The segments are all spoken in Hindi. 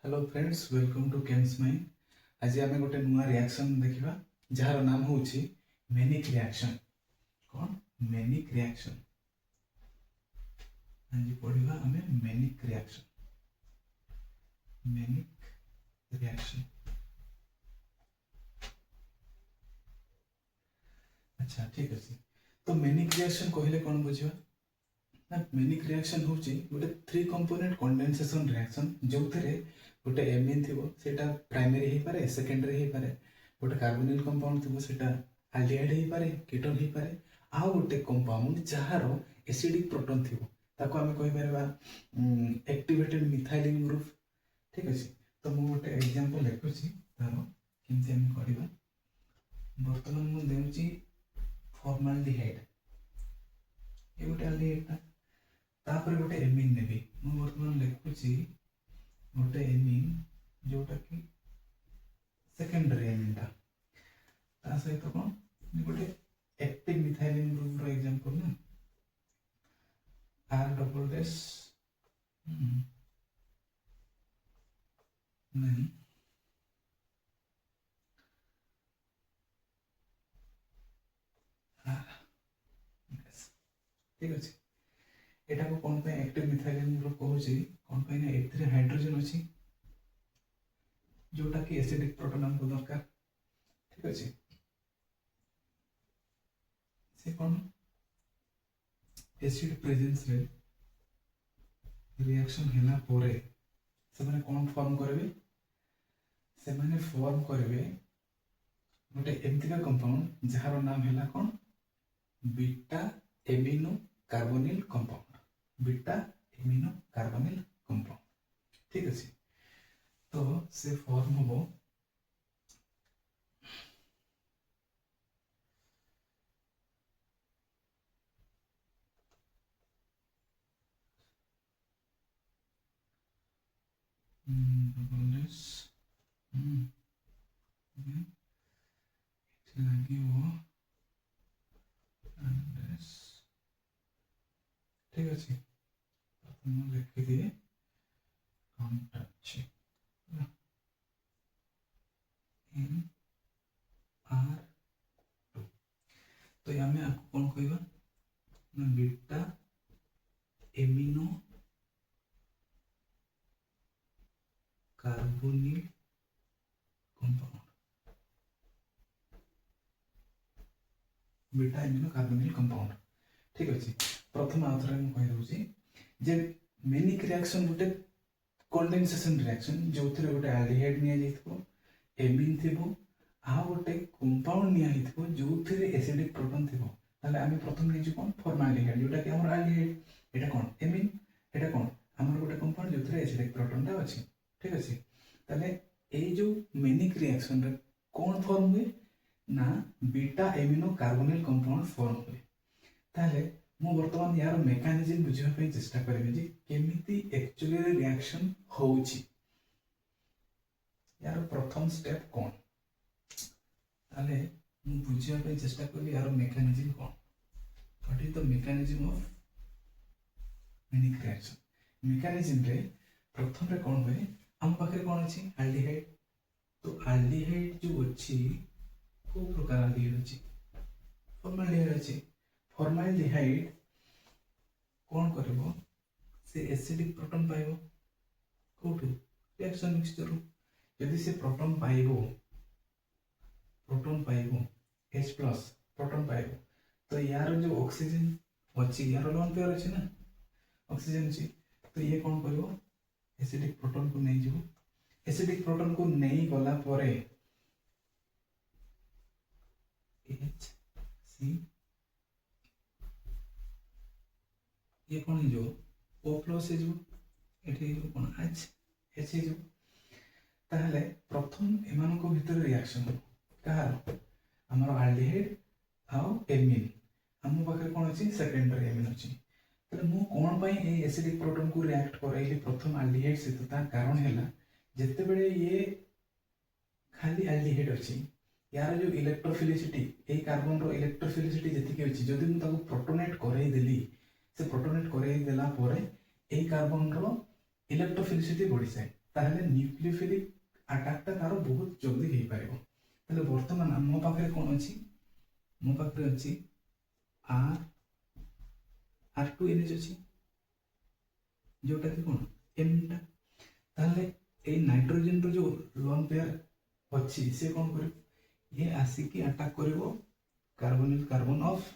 हेलो फ्रेंड्स, वेलकम टू केम्समाई। आज आम गोटे नुआ रिएक्शन देखा जार नाम हूँ मेनिक रिएक्शन। कौन मेनिक रिएक्शन? आज पढ़ा आम मेनिक रिएक्शन। Manic reaction. अच्छा ठीक अच्छे। तो मेनिक रिएक्शन कहले कौन बुझा ना? मेनिक रिएक्शन हूँ गोटे थ्री कंपोनेंट कंडेनसेशन रिएक्शन जो गोटे एमिन थी सेटा प्राइमरी हो पारे, सेकेंडरी हो पारे, गोटे कार्बोनिल कंपाउंड थी सेटा आल्डिहाइड हो पारे, कीटोन हो पारे, आउ गोटे कंपाउंड जार एसिडिक प्रोटॉन थी ताको आमे कहि परबा एक्टिवेटेड मिथाइलिन ग्रुप। ठीक अछि। तो मु गोटे एग्जांपल लिखुछि तार केमति हम करबा। वर्तमान मु देउछि फॉर्माल्डिहाइड, ए गोटे आल्डिहाइड तापर गोटे एमिन नेबी। मु वर्तमान लिखुछि गोटे एमिन जोटा कि सेकेंडरी एमिन ता सहित कौन गोटे एक्टिव मिथाइलिन ग्रुप रो एग्जांपल ना आर डबल डैश नहीं ठीक अच्छे। एटा को कौन पे एक्टिव मिथाइलिन ग्रुप कहूछि कौन पे ना एथिरे हाइड्रोजन अछि जोटा कि एसिडिक प्रोटॉन हमको दरकार। ठीक अच्छे। से कौन एसिड प्रेजेंस रे रिएक्शन हैला पोरे से माने कौन फॉर्म करबे? से माने फॉर्म करबे गोटे एमतिका कंपाउंड जार नाम हैला कौन beta amino carbonyl compound. Beta amino carbonyl compound. ठीक अच्छे। तो से फॉर्म हम ठीक अच्छे। लिखी दिए कॉन्टैक्ट इन आर टू। तो यहाँ में आपको कौन कहवा ना beta amino carbonyl compound. Beta amino carbonyl compound. ठीक अच्छे। प्रथम आउथरे मु कहि दउछि जे मेनिक रिएक्शन गोटे कंडेंसेशन रिएक्शन जो थरे गोटे एल्डिहाइड निया जइथबो, एमिन थिबो, आ गोटे कंपाउंड निया हिथबो जो थरे एसिडिक प्रोटॉन थिबो। ताले आमे प्रथम निजु कोन फॉर्माल्डिहाइड जोटा कि हमर एल्डिहाइड, एटा कोन एमिन, एटा कोन हमर गोटे कंपाउंड जो थरे एसिडिक प्रोटॉन ता अछि। ठीक अछि। ताले ए जो मेनिक रिएक्शन रे कोन फॉर्म हुए ना beta amino carbonyl compound form हुए। ताले मु वर्तमान यार मेकानिज्म बुझिबा पई चेष्टा करबे जे केमिति एक्चुअली रिएक्शन होउची। यार प्रथम स्टेप कोन ताले मु बुझिबा पई चेष्टा करबे यार mechanism cone. What is the mechanism of manic reaction? Mechanism रे प्रथम रे कोन होए हम पाखे कोन अछि एल्डिहाइड। तो एल्डिहाइड जो अछि को प्रकार एल्डिहाइड अछि? फॉर्माल्डिहाइड अछि। फॉर्माल्डिहाइड कौन करबो से एसिडिक प्रोटॉन पाइबो कोठु रिएक्शन मिक्सचर। यदि से प्रोटॉन पाइबो H प्लस प्रोटॉन पाइबो तो यार जो ऑक्सीजन अछि यार लोन पेयर अछि ना ऑक्सीजन अछि। तो ये कौन करबो एसिडिक प्रोटॉन को नै जिवो। एसिडिक प्रोटॉन को नै गला परे HC ये कौन हो O प्लस हो एठी कौन H हो। ताहले प्रथम एमानक भितर रिएक्शन हो कहार हमर एल्डिहाइड आउ एमिन हम पाखे कौन अछि सेकेंडरी एमिन अछि। तले मु कोन पई ए एसिडिक प्रोटॉन को रिएक्ट करैली प्रथम एल्डिहाइड से ता कारण हैला जत्ते बेले ये खाली एल्डिहाइड अछि यार जो इलेक्ट्रोफिलिसिटी ए कार्बन रो इलेक्ट्रोफिलिसिटी जति अछि जदि मु ताको प्रोटोनेट करै देली से प्रोटोनेट करै देला परे ए कार्बन रो इलेक्ट्रोफिलिसिटी बढ़ी जाए। ताहले न्यूक्लियोफिलिक अटैकटा तार बहुत जल्दी हो पार। ताहले वर्तमान मो पाखे कौन अच्छी, मो पाखे अच्छी R2 NH अच्छी जोटा कि कौन एमटा। ताहले ए नाइट्रोजन रो जो लोन पेयर अच्छी से कौन कर ये आसिकी अटैक करिवो carbonyl carbon of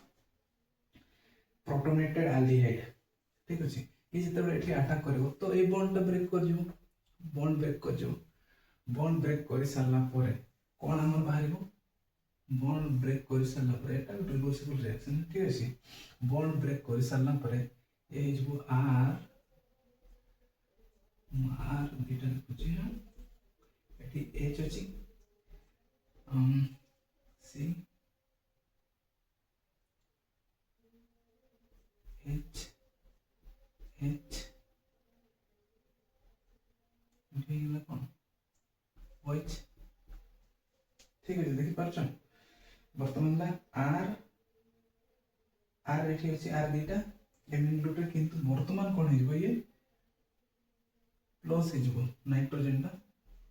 protonated aldehyde. ठीक अछि, ये जेते एठी अटैक करिवो तो ए बॉन्ड ब्रेक कर जिवो, बॉन्ड ब्रेक कर जिवो। बॉन्ड ब्रेक कर सारला परे कोन हमर बाहरिवो, बॉन्ड ब्रेक कर सारला परे एटा रिवर्सिबल रिएक्शन। ठीक अछि, बॉन्ड ब्रेक कर सारला परे ए जिवो आर दुटा लिखुची हा एठी एच अछि सी एच एच एठी कौन OH। ठीक है देखि पारछन वर्तमान ला आर आर एठी अछि आर दुटा एमिन ग्रुप रे, किंतु वर्तमान कोन हेजबो ये प्लस हेजबो नाइट्रोजन ला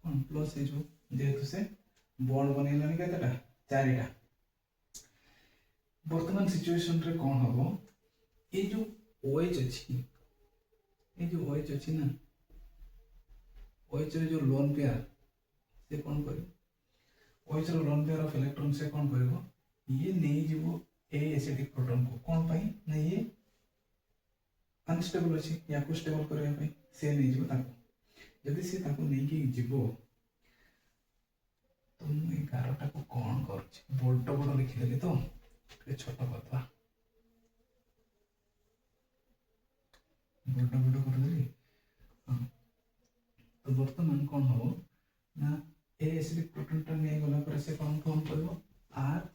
कोन प्लस हेजबो जेहेतु से बॉन्ड बनेलानी केतेटा चारिटा। वर्तमान सिचुएशन रे कोन हबो ये जो OH अछि, ये जो OH अछि ना OH रे जो लोन पेयर से कौन करिवो OH रो लोन पेयर ऑफ इलेक्ट्रॉन से कौन करिवो ये नहीं जीवो ए एसिडिक प्रोटॉन को कौन पाई ना ये अनस्टेबल अछि या को स्टेबल करया पाई से नहीं जीवो ताको। यदि से ताको नहीं कि जीवो तो मु 11 टा को कौन करछि बड़ बड़ लिखि देली तो ए छोट करदवा बड़ बड़ कर देली। तो वर्तमान कौन हो ना ए एसिडिक प्रोटॉन टा नहीं गला पर से कौन फॉर्म करबो आर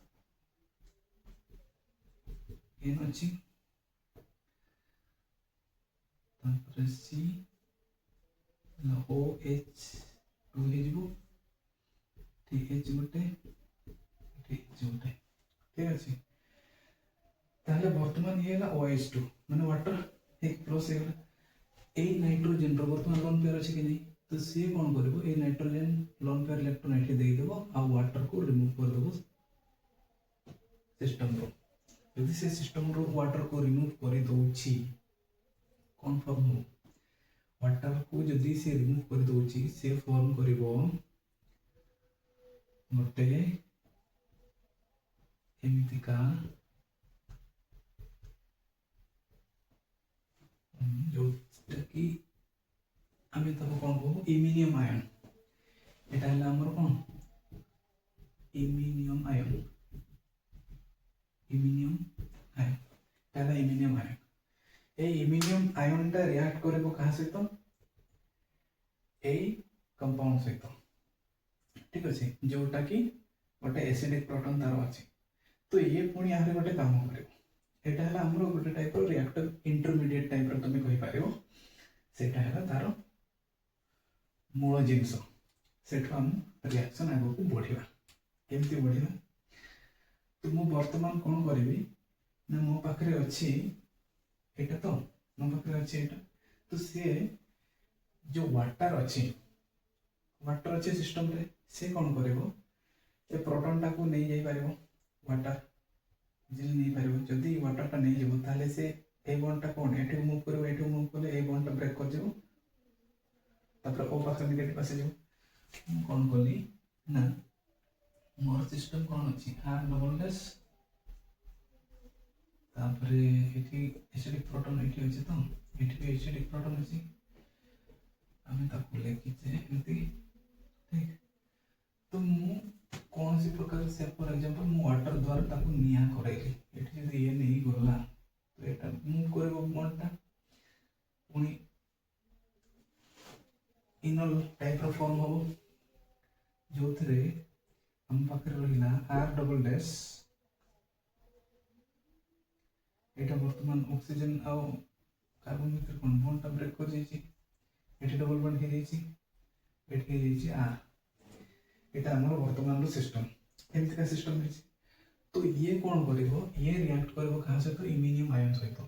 एन अछि तापर सी ला OH2 हेजबो TH गोटे TH गोटे। ठीक अछि, ताहले वर्तमान ये ला OH2 माने वाटर एक प्लस हे ए नाइट्रोजन रो वर्तमान लोन पेयर अछि कि नहीं तो से कौन करबो A nitrogen lone pair electron एठी देई देबो आ वाटर को रिमूव कर देबो सिस्टम रो। यदि से सिस्टम रो वाटर को रिमूव कर दोछि कौन फॉर्म हो वाटर को यदि से रिमूव कर दोछि से फॉर्म करिवो गोटे एमितिका जो कि आमे तब कौन कहू इमिनियम आयन। एटा हला हमर कौन इमिनियम आयन, इमिनियम आयन ताला इमिनियम आयन। ए इमिनियम आयन टा रिएक्ट करबो कहा सहित ए कंपाउंड सहित। ठीक अछि, जोटा कि गोटे एसिडिक प्रोटॉन तार अछि तो ये पुणी आरे गोटे काम करिवो। एटा हला हमरो गोटे टाइप रो रिएक्टर इंटरमीडिएट टाइप रो तमे कहि पारिवो सेटा हला तार मूल जिनस। सेठो हम रिएक्शन आगो को बढ़िबा केमती बढ़िबा तो मु वर्तमान कोन करिवि ना मो पाखरे अछि एटा तो मो पाखरे अछि एटा तो से जो वाटर अच्छे सिस्टम रे से कौन करिवो ए प्रोटॉन टा को नहीं जाई पारिवो वाटर जे नहीं पारिवो। जदी वाटर टा नहीं जेबो ताले से ए बॉन्ड टा कोन एठी मूव करिवो एठी मूव करले ए बॉन्ड टा ब्रेक कर जेबो तापर ओ पाखरे नेगेटिव पासे जेबो। कौन करली ना मोर सिस्टम कौन अछि R डबल डैश तापरे एठी एसिडिक प्रोटॉन एठी अछि तो एठी भी एसिडिक प्रोटॉन अछि आमे ताको लेखि जे एंती। ठीक तो मु कौन सी प्रकार से फॉर एग्जांपल मु वाटर द्वारा ताको निया करेली एठी यदि ये नहीं गला तो एटा मूव करबो बॉन्ड टा पुनी इनल टाइप रो फॉर्म हो जो थरे हम पाखरे रहिला R डबल डैश एटा वर्तमान ऑक्सीजन आ कार्बन मित्र कोन बॉन्ड टा ब्रेक कर जाईची एठी डबल बॉन्ड हे जाईची एठी हे जाईची R एटा हमर वर्तमान रो सिस्टम एमती का सिस्टम है। तो ये कौन करिवो ये रिएक्ट करिवो कहा से तो इमिनियम आयन सहित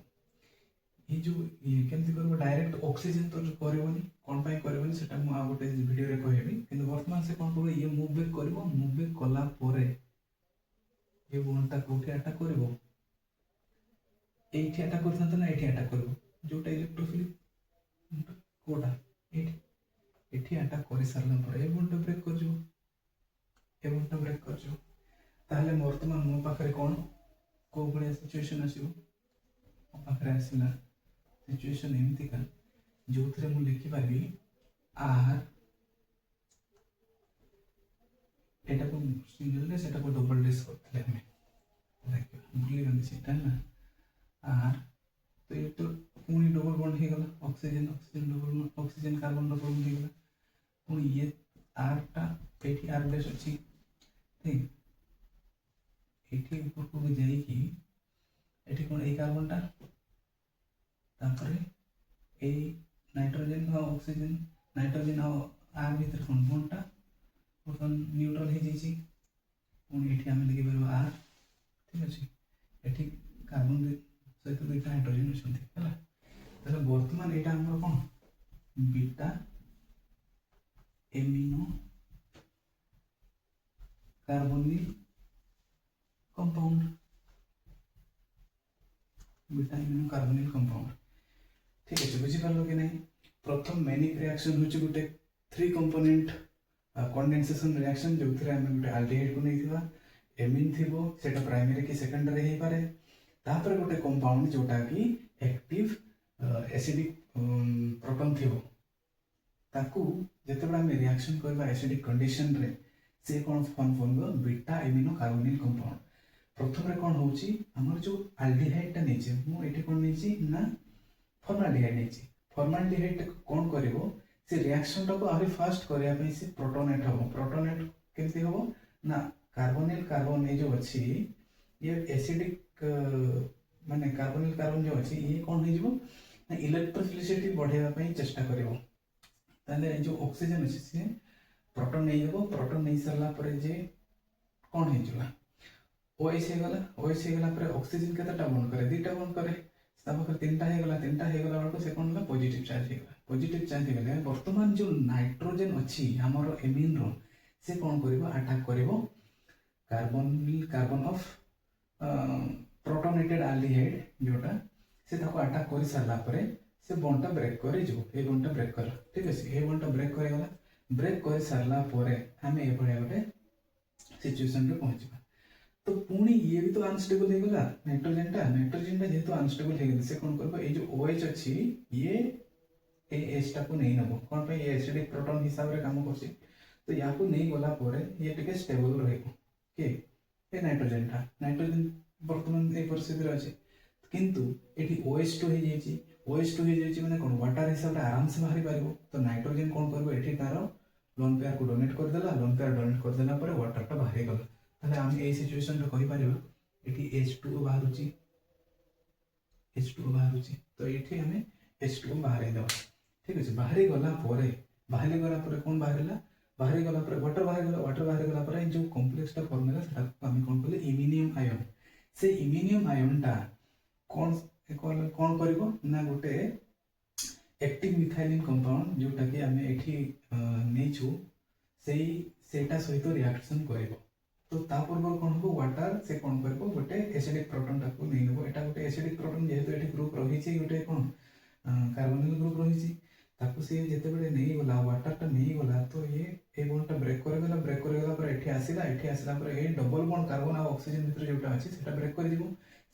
ये जो ये केमती करबो डायरेक्ट ऑक्सीजन तो करबनी कोन पाई करबनी सेटा मु आ गोटे वीडियो रे कहबी किंतु वर्तमान से कोन करबो ये मूव बैक करबो मूव बैक कला परे ये बॉन्डटा कोठी अटैक करबो एठी अटैक करथन ना एठी अटैक करबो जोटा इलेक्ट्रोफिलिक कोडा एठी अटैक कर सारला परे ये बॉन्ड ब्रेक कर जो ए बॉन्ड ब्रेक कर जो ताहले वर्तमान मो पाखरे कोन को बळे सिचुएशन आसीबो मो पाखरे आसीला सिचुएशन एमती का जो थे मुझे लिखि पारि आर एटा को सिंगल रे सेटा को डबल डेस करथले हमें देखियो भूली गनी सेटा ना आर तो ये तो पुनी डबल बॉन्ड हे गला oxygen oxygen double bond oxygen carbon double bond हे गला पुनी ये आर टा एठी आर डेस अछि ठीक एठी ऊपर को जाई कि एठी कोन ए कार्बन टा तापरे ए नाइट्रोजन और ऑक्सीजन नाइट्रोजन और आर भीतर कोन बॉन्डटा बर्तन न्यूट्रल हे जाइछि पुनी एठी हम लिखि परबा आर ठीक अछि एठी कार्बन सहित दुईटा हाइड्रोजन अछंती हला तले वर्तमान एटा हमर कोन beta amino carbonyl compound beta amino carbonyl compound ठीक है बुझी पारलो कि नहीं प्रथम मेनिक रिएक्शन होची गुटे 3 कंपोनेंट कंडेंसेशन रिएक्शन जो थरे हम गुटे एल्डिहाइड को नैथिबा एमिन थिबो सेटा प्राइमरी की सेकेंडरी हे पारे तापर गुटे कंपाउंड जोटा कि एक्टिव एसिडिक प्रोटॉन थिबो ताकू जेतेबेला हम रिएक्शन करबा एसिडिक कंडीशन रे से कोन form beta amino carbonyl compound प्रथम रे कोन होची हमर जो एल्डिहाइड ता नेचे मु एठी कोन नेची ना फॉर्माल्डिहाइड नेची फॉर्माल्डिहाइड कोन करिवो से रिएक्शन टा को आरे फास्ट करिया पे से प्रोटोनेट हो प्रोटोनेट केमती हो ना कार्बोनिल कार्बन ए जो अछि ये एसिडिक माने कार्बोनिल कार्बन जो अछि ये कोन हे जिवो ना इलेक्ट्रोफिलिसिटी बढ़ेवा पे चेष्टा करिवो ताले जो ऑक्सीजन अछि से प्रोटॉन नै जबो प्रोटॉन नै सरला परे जे कोन हे जिवला OH हे गला परे ऑक्सीजन केता बॉन्ड करे दीटा बॉन्ड करे तापर तीनटा हे गला बळको से कोन ला पॉजिटिव चार्ज हे गला वर्तमान जो नाइट्रोजन अछि हमरो एमिन रो से कोन करबो अटैक करबो कार्बन ऑफ प्रोटोनेटेड एल्डिहाइड जोटा से ताको अटैक कर सारला परे से बॉन्डटा ब्रेक करे जो ए बॉन्डटा ब्रेक कर ठीक अछि ए बॉन्डटा ब्रेक करे गला ब्रेक कर सारला परे हमें ए भळे गोटे सिचुएशन रे पहुंचबा तो पुणी ये भी तो अनस्टेबल हो गला नाइट्रोजन जेहेतु अनस्टेबल हो गला से कोन करबो ए जो OH अछि ये H टा को नहीं नबो कोन पे ये एसिडिक प्रोटॉन हिसाब रे काम करछि तो या को नहीं गला परे ये टिके स्टेबल रहइबो के ए नाइट्रोजन वर्तमान ए परिस्थिति रे अछि किंतु एठी OH2 हे जाइछि माने कोन वाटर हिसाब रे आराम से बाहरी पारिबो तो नाइट्रोजन कोन करबो एठी तारो लोन पेयर को डोनेट कर देला परे वाटर टा बाहरी गला ताले हम ए सिचुएशन रे कहि परिबा एठी H2O बाहरुची तो एठी हमें H2O बाहरे दबा ठीक अछि बाहरी गला परे कोन बाहरी गला परे वाटर बाहरी गला परे जो कॉम्प्लेक्स टा फॉर्मूला सेटा हम कोन कहले इमिनियम आयन से इमिनियम आयन टा कोन करिवो ना गोटे एक्टिव मिथाइलिन कंपाउंड जोटा कि हमें एठी नेछु सेटा सहित रिएक्शन करिवो तो तापूर्व कौन हो वाटर से कौन करबो गोटे एसिडिक प्रोटॉन टाको नै लेबो एटा गोटे एसिडिक प्रोटॉन जेहेतु एठी ग्रुप रही छी गोटे कोन कार्बोनिल ग्रुप रही छी ताको से जेते बेले नै गला वाटर टा नै गला तो ये ए बॉन्ड टा ब्रेक कर गला पर एठी आसिला पर ए डबल बॉन्ड कार्बन और ऑक्सीजन भीतर जोटा अछि सेटा ब्रेक कर दिबो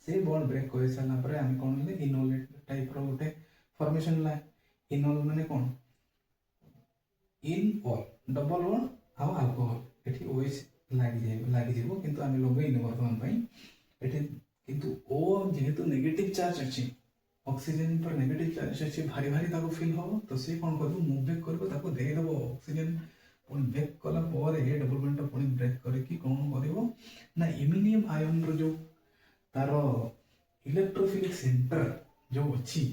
से बॉन्ड ब्रेक कर साला पर हम कोन ले इनोल टाइप रो गोटे फॉर्मेशन ला इनोल माने कोन इन ऑल डबल बॉन्ड आ अल्कोहल एठी OH लागी जीवो किंतु आमे लगै न वर्तमान पई एठी किंतु O जेहेतु नेगेटिव चार्ज अछि ऑक्सीजन पर नेगेटिव चार्ज अछि भारी ताको फील हो तो से कोन करबो मूव बैक करबो ताको दे देबो ऑक्सीजन पुनी बैक कला पर ए डबल बॉन्ड टा पुनी ब्रेक करे कि कोन करबो ना इमिनियम आयन रो जो तारो इलेक्ट्रोफिलिक सेंटर जो अछि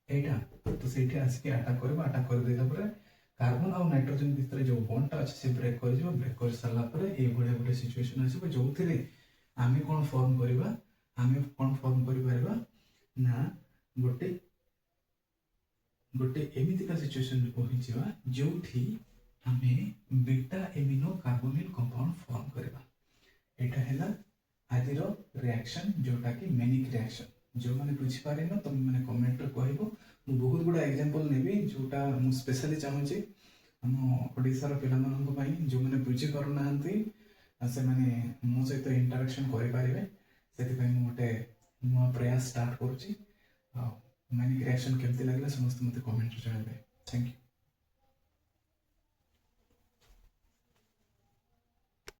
एटा तो सेठी आसी अटैक कर देला पर कार्बन और नाइट्रोजन भीतर जो बॉन्ड टा अछि से ब्रेक कर सारला पर ए भले गोटे सिचुएशन आसीबो जोथिरे आमे कोन फॉर्म करिबा ना गोटे गोटे एमितिका सिचुएशन पहुँचवा जोठी आमे beta amino carbonyl compound form करबा। एटा हैला आजिर रिएक्शन जोटा कि मेनिक रिएक्शन। जो माने बुझी पारे न तुम माने कमेंट रे कहबो। मु बहुत गुडा एग्जांपल नेबी जोटा मु स्पेशली चाहूची हम ओडिसा रो पिला मानन पई जो माने बुझी करू नाहंती से माने मो सहित इंटरेक्शन करि पारिबे। सेति पई मु गोटे नुआ प्रयास स्टार्ट करूची। मेनिक रिएक्शन केमति लागला समस्त मते कमेंट रे जणाबे। Thank you.